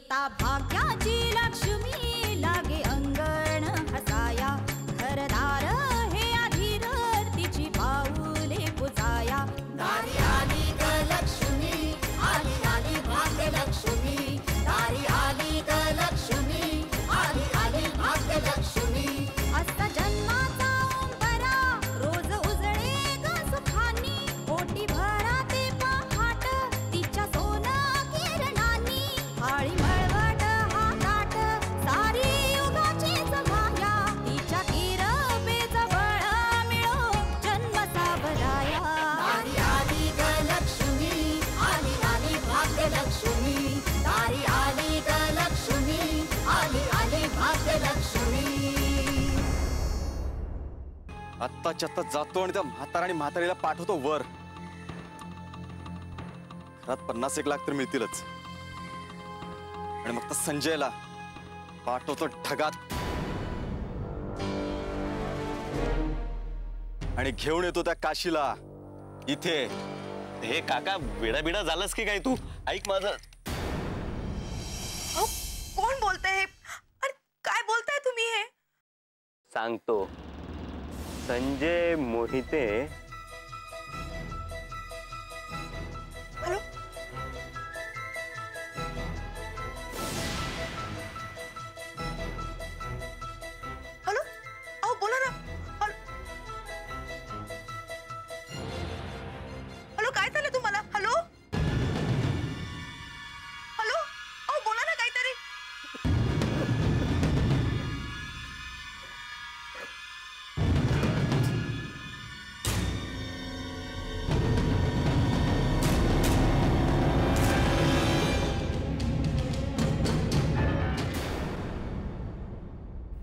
सीता भाग्याची लक्ष्मी लागे अंगण हसाया घरदार हे अधीर तिची पाऊले पुजाया दारी आली ग लक्ष्मी आली आली भाग्यलक्ष्मी दारी आली ग लक्ष्मी आली आली भाग्यलक्ष्मी असा जन्माचा ओंकारा रोज उजळे ग सुखानी पोटी भरा ते पहाट तिच्या सोना किरणांनी आळी मळवट हा काट सारी युगाची सभाया तिच्या किरपेच बळ मिळो जन्म सावराया दारी आली ग लक्ष्मी आली आली भाग्यलक्ष्मी दारी आली ग लक्ष्मी आली आली भाग्यलक्ष्मी आत्ताच्या आत्ता जातो आणि त्या म्हातारा आणि म्हातारीला पाठवतो वर. घरात 50-1 लाख तर मिळतीलच आणि मग तर संजयला पाठवतो ढगात आणि घेऊन येतो त्या काशीला इथे. हे काका बिडा झालंस की काय तू? ऐक माझं. कोण बोलतंय हे? अरे काय बोलताय तुम्ही हे? सांगतो. संजय मोहिते. हॅलो हॅलो अहो बोला ना. हॅलो काय झालं तुम्हाला? हॅलो हॅलो अहो बोला ना काहीतरी.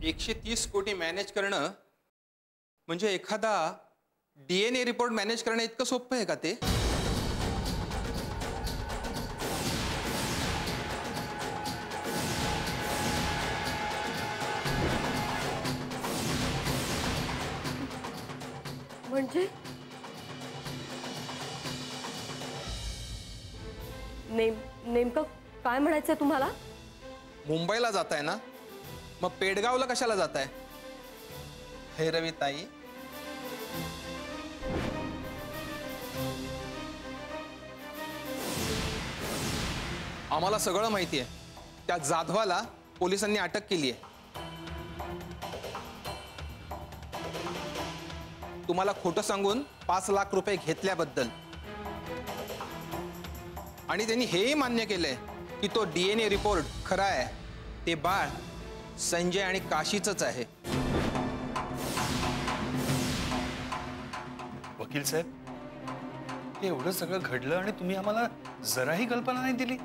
$130 कोटी मॅनेज करणं म्हणजे एखादा DNA रिपोर्ट मॅनेज करणं इतकं सोपं आहे का ते? म्हणजे नेमकं काय म्हणायचंय तुम्हाला? मुंबईला जाताय ना, मग पेडगावला कशाला जाताय? भैरवी ताई, आम्हाला सगळं माहिती आहे. त्या जाधवाला पोलिसांनी अटक केली आहे. तुम्हाला खोटं सांगून 5 लाख रुपये घेतल्याबद्दल. आणि त्यांनी हेही मान्य केलंय की तो DNA रिपोर्ट खरा आहे. ते बाळ संजय आणि काशीचंच आहे. वकील साहेब, हे एवढं सगळं घडलं आणि तुम्ही आम्हाला जराही कल्पना नाही दिली.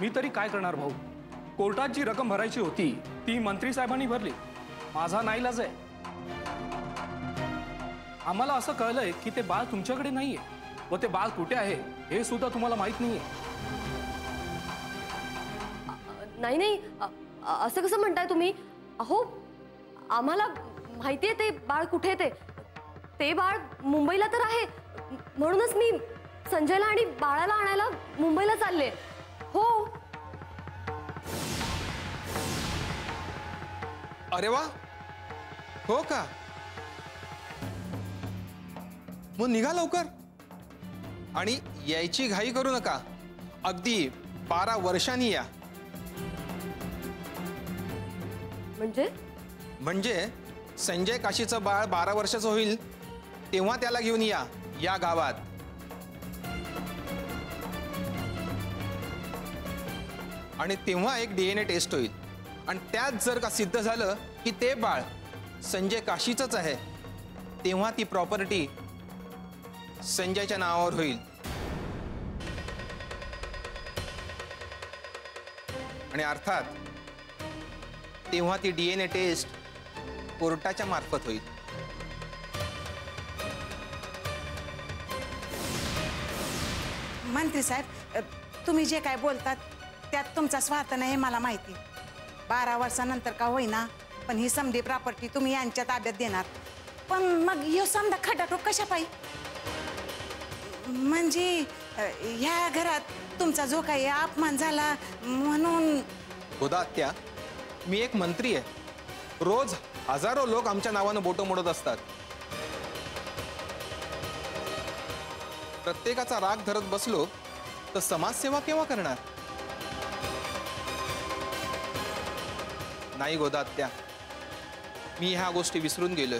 मी तरी काय करणार भाऊ? कोर्टात जी रक्कम भरायची होती ती मंत्री साहेबांनी भरली. माझा नाईलाज आहे. आम्हाला असं कळलंय की ते बाळ तुमच्याकडे नाहीये व ते बाळ कुठे आहे हे सुद्धा तुम्हाला माहित नाहीये. नाही असं कसं म्हणताय तुम्ही? अहो आम्हाला माहितीये ते बाळ कुठे. ते बाळ मुंबईला तर आहे. म्हणूनच मी संजयला आणि बाळाला आणायला मुंबईला चालले. हो. अरे वा, हो का? मग निघा लवकर. आणि यायची घाई करू नका. अगदी 12 वर्षांनी या. म्हणजे संजय काशीचं बाळ 12 वर्षाचं होईल तेव्हा त्याला घेऊन या गावात. आणि तेव्हा एक DNA टेस्ट होईल आणि त्यात जर का सिद्ध झालं की ते बाळ संजय काशीचंच आहे तेव्हा ती प्रॉपर्टी संजयच्या नावावर होईल. आणि अर्थात तेव्हा ती DNA टेस्ट कोर्टाच्या मार्फत होईल. मंत्री साहेब, तुम्ही जे काय बोलतात त्यात तुमचा स्वार्थ नाही मला माहिती. 12 वर्षानंतर का होईना पण ही समधी प्रॉपर्टी तुम्ही यांच्या ताब्यात देणार. पण मग यो समजा खटाटोप कशा पाहिजे? म्हणजे ह्या घरात तुमचा जो काही अपमान झाला म्हणून. गोदा आत्या, मी एक मंत्री आहे. रोज हजारो लोक आमच्या नावानं बोटं मोडत असतात. प्रत्येकाचा राग धरत बसलो तर समाजसेवा केव्हा करणार? नाही गोदा आत्या, मी ह्या गोष्टी विसरून गेलोय.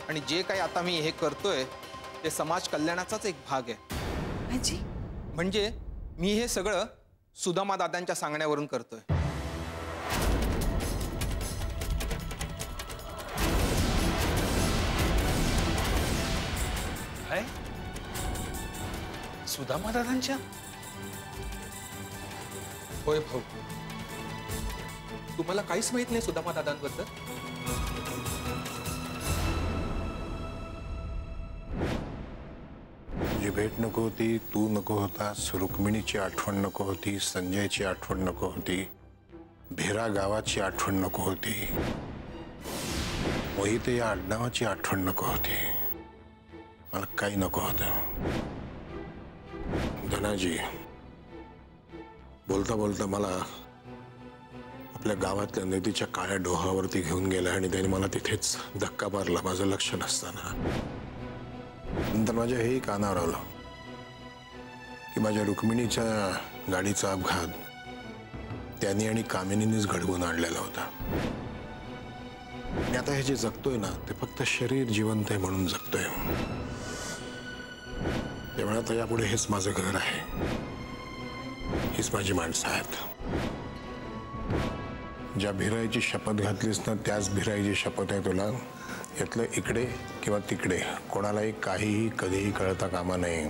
आणि जे काही आता मी हे करतोय ते समाज कल्याणाचाच एक भाग आहे. म्हणजे मी हे सगळं सुदामा दादांच्या सांगण्यावरून करतोय. काय? सुदामा दादांच्या? होय भाऊ, तुम्हाला काहीच माहित नाही सुदामा दादांबद्दल? जी भेट नको होती, तू नको होतास, रुक्मिणीची आठवण नको होती, संजयची आठवण नको होती, भेरा गावाची आठवण नको होती, मोहिते या आडनावाची आठवण नको होती. मला काही नको होतं. धनाजी बोलता बोलता मला आपल्या गावातल्या नदीच्या काळ्या डोहावरती घेऊन गेला आणि त्याने मला तिथेच धक्का मारला, माझं लक्ष नसताना. नंतर माझ्या हेही कानावर आलं की माझ्या रुक्मिणीच्या गाडीचा अपघात त्यांनी आणि कामिनीनेच घडवून आणलेला होता. आणि आता हे जे जगतोय ना ते फक्त शरीर जिवंत आहे म्हणून जगतोय. त्यामुळे आता यापुढे हेच माझं घर आहे, हीच माझी माणसं आहेत. ज्या भिराईची शपथ घातलीस ना त्याच भिराईची शपथ आहे तुला. यातलं इकडे किंवा तिकडे कोणालाही काहीही कधीही कळता कामा नये.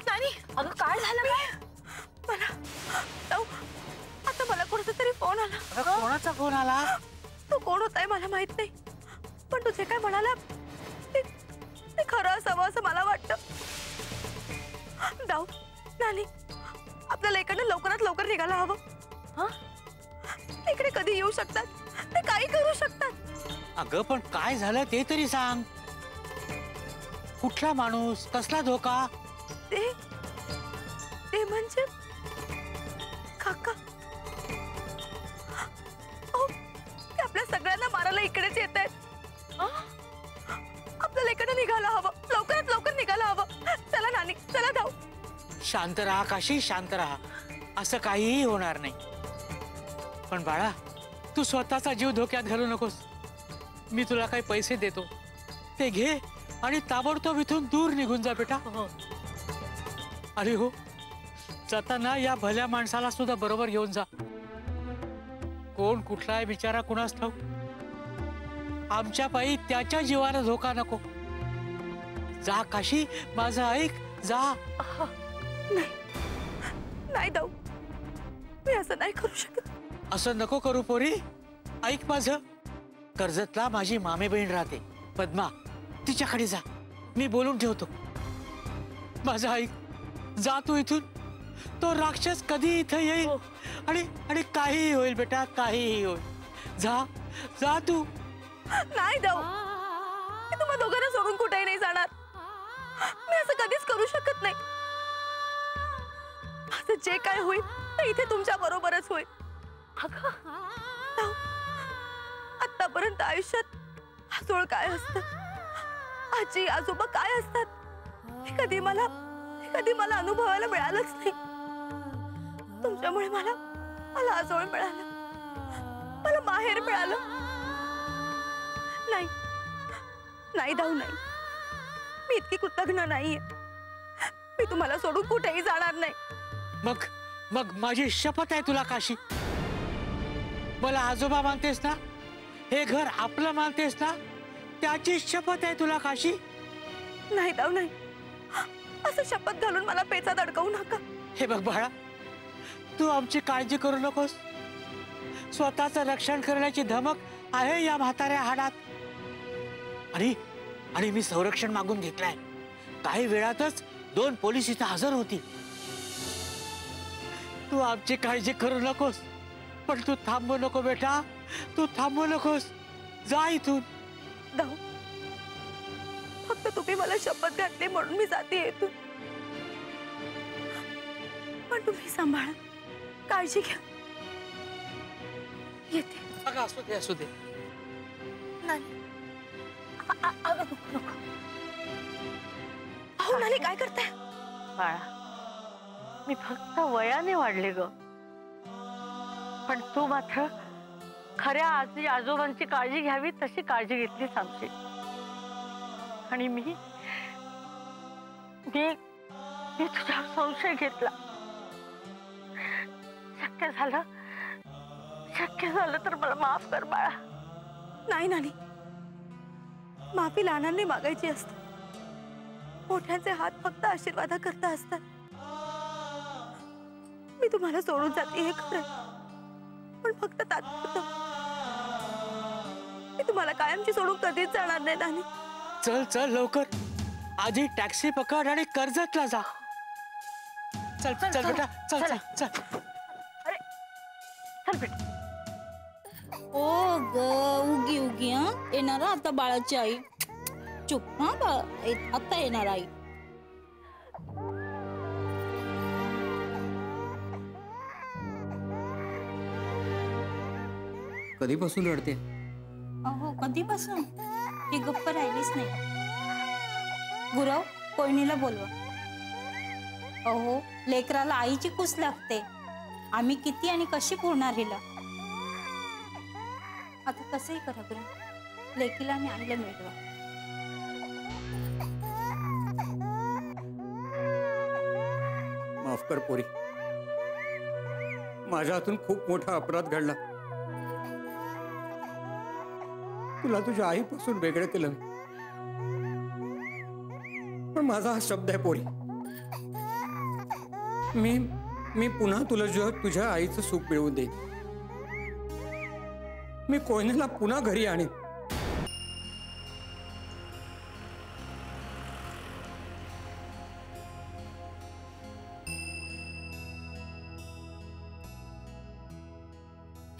नानी, अगं काय झालं? काय आता मला कोणाचा तरी फोन आला. कोणाचा फोन आला? तो कोण होताय मला माहित नाही, पण तुझे काय म्हणाला ते खरं असावं असं मला वाटतं. जाऊ नानी, आपल्याला इकडनं लवकरात लवकर निघायला हवं. हा, इकडे कधी येऊ शकतात, ते काही करू शकतात. अगं पण काय झालं ते तरी सांग. कुठला माणूस, कसला धोका? ते म्हणजे काका. ते आपल्या सगळ्यांना मारायला इकडेच येत आहेत. आपल्याला इकडे निघायला हवं, लवकरात लवकर निघायला हवं. चला नानी, चला जाऊ. शांत राहा काशी, शांत राहा. असं काहीही होणार नाही. पण बाळा, तू स्वतःचा जीव धोक्यात घालू नकोस. मी तुला काही पैसे देतो, ते घे आणि ताबडतोब इथून दूर निघून जा बेटा. अरे हो, जाताना या भल्या माणसाला सुद्धा बरोबर घेऊन जा. कोण कुठला आहे बिचारा कुणास ठाऊक. आमच्या पायी त्याच्या जीवाला धोका नको. जा काशी, माझं ऐक, जा. नाही जाऊ, मी असं नाही करू शकत. असं नको करू पोरी. ऐक माझं. कर्जतला माझी मामे बहीण राहते, पद्मा. तिच्याकडे जा, मी बोलून ठेवतो. माझं ऐक, जा तू इथून. तो राक्षस कधी इथं येईल आणि काहीही होईल बेटा, काहीही होईल. जा जा तू. नाही जाऊ, मी तुम्हा दोघांना सोडून कुठेही नाही जाणार. मी असं कधीच करू शकत नाही. माझं जे काय होईल ते इथे तुमच्या बरोबरच होईल. आतापर्यंत आयुष्यात आजोळ काय असतं, आजी आजोबा काय असतात, हे कधी मला अनुभवायला मिळालंच नाही. तुमच्यामुळे मला आजोळ मिळालं, मला माहेर मिळालं. नाही नाही जाऊ, नाही. मी इतकी कृतज्ञ नाहीये. मी तुम्हाला सोडून कुठेही जाणार नाही. मग मग माझी शपथ आहे तुला काशी. मला आजोबा मानतेस ना, हे घर आपलं मानतेस ना, त्याची शपथ आहे तुला काशी. नाही जाऊ, नाही. असं शपथ घालून मला पेचात अडकवू नका. हे बघ बाळा, तू आमची काळजी करू नकोस. स्वतःचं रक्षण करण्याची धमक आहे या म्हाताऱ्या हाडात. आणि मी संरक्षण मागून घेतलंय. काही वेळातच 2 पोलीस इथं हजर होती. तू आमची काळजी करू नकोस, पण तू थांबू नको बेटा, तू थांबू नकोस. जा इथून. जाऊ, फक्त तुम्ही मला शपथ घातली म्हणून मी जाते येतो, पण तुम्ही सांभाळा, काळजी घ्या. येते. अगं असू दे असू दे. नानी, अगं नको नको. अहो नानी काय करताय? बाळा, मी फक्त वयाने वाढले ग, पण तू मात्र खऱ्या आजी आजोबांची काळजी घ्यावी तशी काळजी घेतली आमची. आणि मी मी मी तुझ्यावर संशय घेतला. शक्य झालं तर मला माफ कर बाळा. नाही नानी, माफी लहानांनी मागायची असते. मोठ्यांचे हात फक्त आशीर्वादाकरता असतात. मी तुम्हाला सोडून जाते हे खरं, पण फक्त तात्पुरतं. मी तुम्हाला कायमची सोडून कधीच जाणार नाही नानी. चल चल लवकर, आधी टॅक्सी पकड आणि कर्जतला जा. चल चल चल बेटा, चल चल चल. अरे चल बेटा. ओ ग उगी उगी हा येणार आता बाळाची आई. चुप हा बाळ, आता येणार आई. कधीपासून रडते? अहो कधीपासून? ही गप्प राहिलीच नाही. गुरव, कोयणीला बोलवा. अहो लेकराला आईची कुस लागते. आम्ही किती आणि कशी पुरणार हिला? आता कसंही करा गुरव, लेकीला आणि आईला मिळवा. माफ कर पोरी, माझ्या हातून खूप मोठा अपराध घडला. तुला तुझ्या आईपासून वेगळं केलं, पण माझा हा शब्द आहे पोरी, मी पुन्हा तुला तुझ्या आईचं सुख मिळवून देईन. मी कोयनेला पुन्हा घरी आणीन.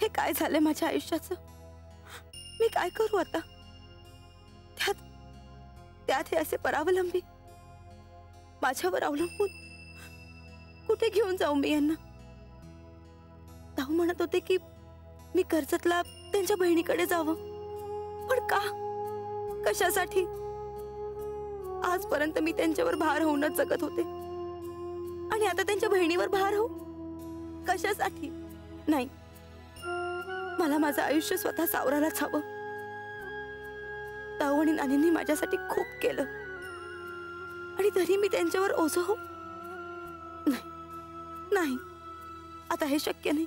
हे काय झालंय माझ्या आयुष्याचं? मी काय करू आता? त्यात हे असे परावलंबी, माझ्यावर अवलंबून. कुठे घेऊन जाऊ मी यांना? ताऊ म्हणत होते की मी कर्जतला त्यांच्या बहिणीकडे जावं, पण का? कशासाठी? आजपर्यंत मी त्यांच्यावर भार होऊनच जगत होते, आणि आता त्यांच्या बहिणीवर भार हो? कशासाठी? नाही, मला माझं आयुष्य स्वतः सावरायलाच हवं. ताऊ आणि नानींनी माझ्यासाठी खूप केलं, आणि तरी मी त्यांच्यावर ओझं हो? नाही, आता हे शक्य नाही.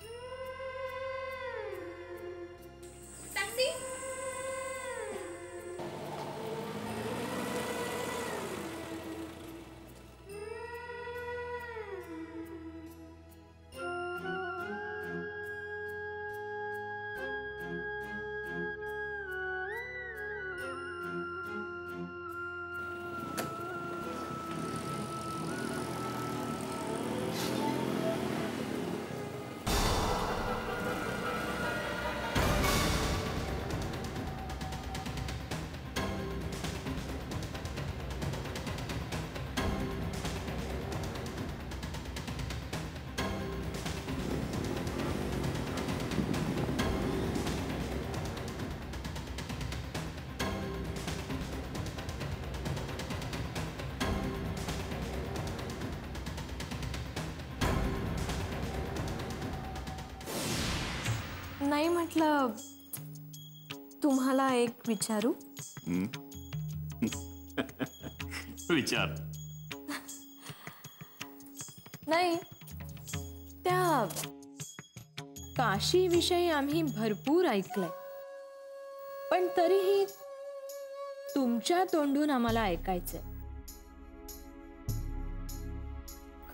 नाही म्हटलं तुम्हाला एक विचारू? विचार. नाही, त्या काशी विषयी आम्ही भरपूर ऐकलंय, पण तरीही तुमच्या तोंडून आम्हाला ऐकायचंय.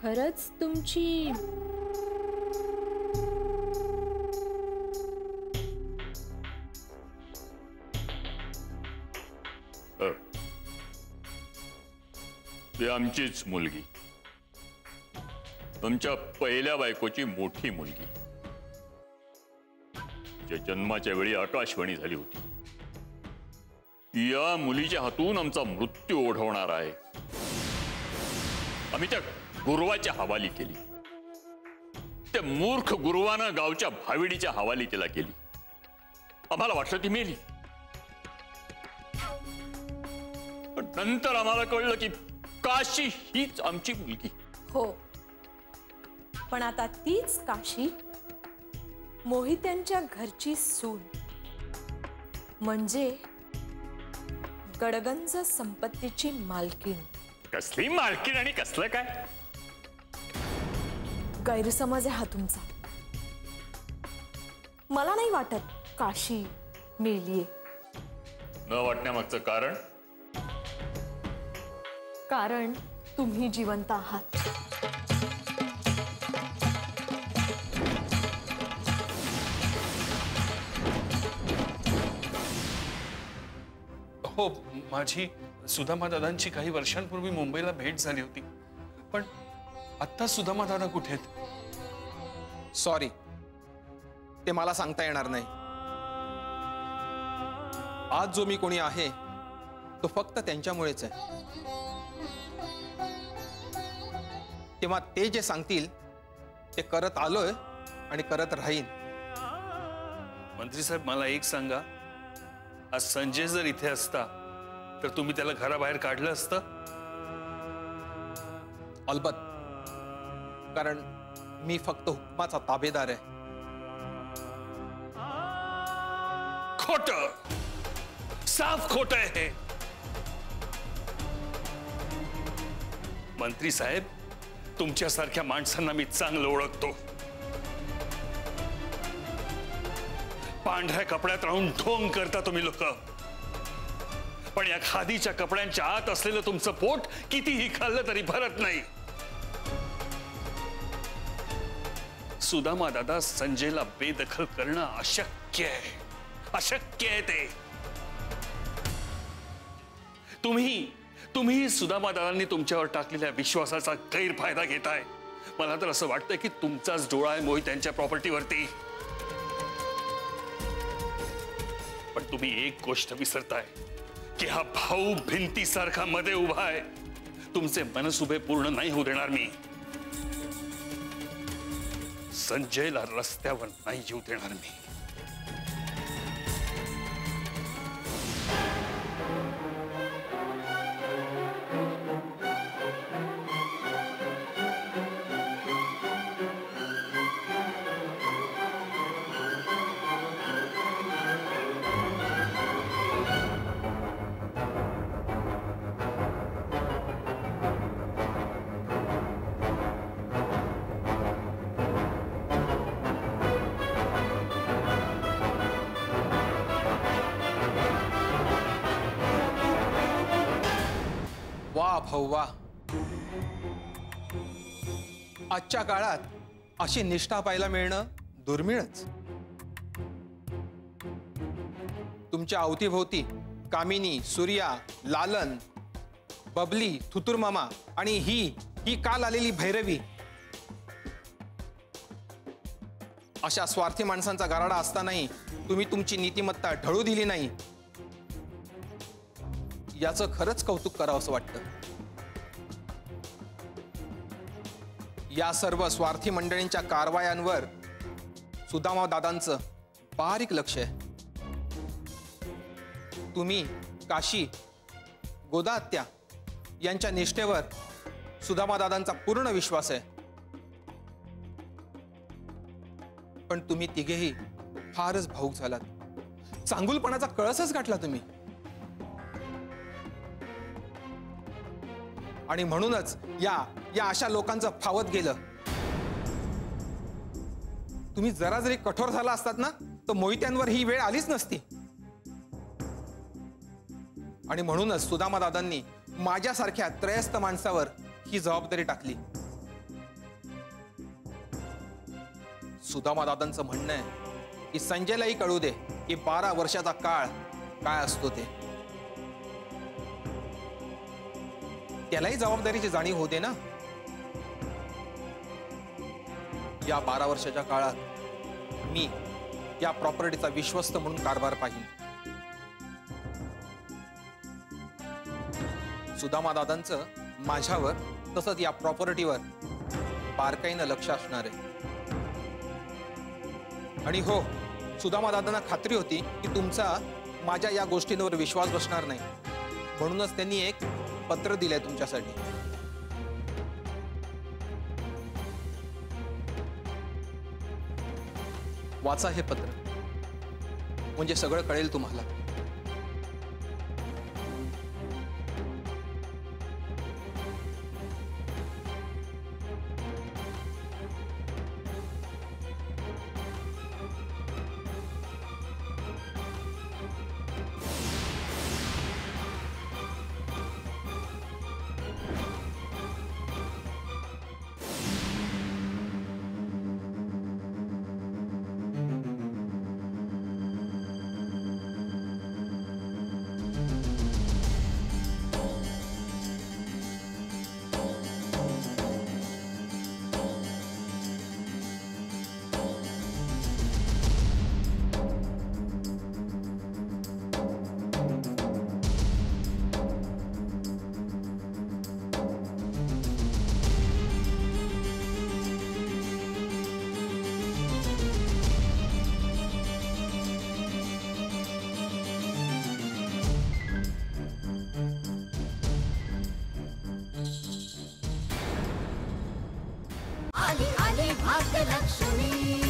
खरंच तुमची ती आमचीच मुलगी, तुमच्या पहिल्या बायकोची मोठी मुलगी, ज्या जन्माच्या वेळी आकाशवाणी झाली होती. या मुलीच्या हातून आमचा मृत्यू ओढवणार आहे. आम्ही त्या गुरुवाच्या हवाली केली. त्या मूर्ख गुरुवानं गावच्या भाविडीच्या हवाली तिला केली. आम्हाला वाटलं ती मेली, पण नंतर आम्हाला कळलं की काशी हीच आमची मुलगी. हो, पण आता तीच काशी मोहित्यांच्या घरची सून, म्हणजे गडगंज संपत्तीची मालकीण. कसली मालकीण आणि कसलं काय? गैरसमज आहे हा तुमचा. मला नाही वाटत काशी मेलीये. न वाटण्यामागचं कारण? कारण तुम्ही जिवंत आहात. हो, माझी सुदामा दादांची काही वर्षांपूर्वी मुंबईला भेट झाली होती, पण आता सुदामा दादा कुठे आहेत? सॉरी, ते मला सांगता येणार नाही. आज जो मी कोणी आहे तो फक्त त्यांच्यामुळेच आहे. तेव्हा ते जे सांगतील ते करत आलोय आणि करत राहीन. मंत्री साहेब, मला एक सांगा, आज संजय जर इथे असता तर तुम्ही त्याला घराबाहेर काढलं असतं? अलबत, कारण मी फक्त हुकमाचा ताबेदार आहे. खोट, साफ खोट आहे हे. मंत्री साहेब, तुमच्यासारख्या माणसांना मी चांगलं ओळखतो. पांढऱ्या कपड्यात राहून ढोंग करता तुम्ही लोक, पण या खादीच्या कपड्यांच्या आत असलेलं तुमचं पोट कितीही खाल्लं तरी भरत नाही. सुदामा दादा संजयला बेदखल करणं अशक्य आहे, अशक्य आहे ते. तुम्ही सुदामा दादांनी तुमच्यावर टाकलेल्या विश्वासाचा गैरफायदा घेताय. मला तर असं वाटतंय की तुमचाच डोळा आहे मोहित त्यांच्या प्रॉपर्टीवरती. पण तुम्ही एक गोष्ट विसरताय की हा भाऊ भिंतीसारखा मध्ये उभा आहे. तुमचे मनसुबे पूर्ण नाही होऊ देणार मी. संजयला रस्त्यावर नाही येऊ देणार मी. वा भाऊ वा. आजच्या काळात अशी निष्ठा पाहायला मिळणं दुर्मिळच. तुमच्या अवतीभोवती कामिनी, सूर्या, लालन, बबली, थुतुर मामा आणि ही काल आलेली भैरवी, अशा स्वार्थी माणसांचा गाराडा असतानाही तुम्ही तुमची नीतिमत्ता ढळू दिली नाही. याचं खरंच कौतुक करावं असं वाटतं. या सर्व स्वार्थी मंडळींच्या कारवायांवर सुदामा दादांचं बारीक लक्ष आहे. तुम्ही, काशी, गोदात्या यांच्या निष्ठेवर सुदामा दादांचा पूर्ण विश्वास आहे. पण तुम्ही तिघेही फारच भावूक झालात. चांगुलपणाचा कळसच गाठला तुम्ही. आणि म्हणूनच या अशा लोकांचं फावत गेलं. तुम्ही जरा जरी कठोर झाला असतात ना, तर मोहित्यांवर ही वेळ आलीच नसती. आणि म्हणूनच सुदामा दादांनी माझ्यासारख्या त्रयस्थ माणसावर ही जबाबदारी टाकली. सुदामा दादांचं म्हणणं आहे की संजयलाही कळू दे की 12 वर्षाचा काळ काय असतो ते. त्यालाही जबाबदारीची जाणीव होते ना. या 12 वर्षाच्या काळात मी या प्रॉपर्टीचा विश्वस्त म्हणून कारभार पाहिन. सुदामा दादांचं माझ्यावर तसंच या प्रॉपर्टीवर बारकाईनं लक्ष असणार आहे. आणि हो, सुदामा दादांना खात्री होती की तुमचा माझ्या या गोष्टींवर विश्वास बसणार नाही, म्हणूनच त्यांनी एक पत्र दिलंय तुमच्यासाठी. वाचा हे पत्र, म्हणजे सगळं कळेल तुम्हाला. आली आली भाग्यलक्ष्मी.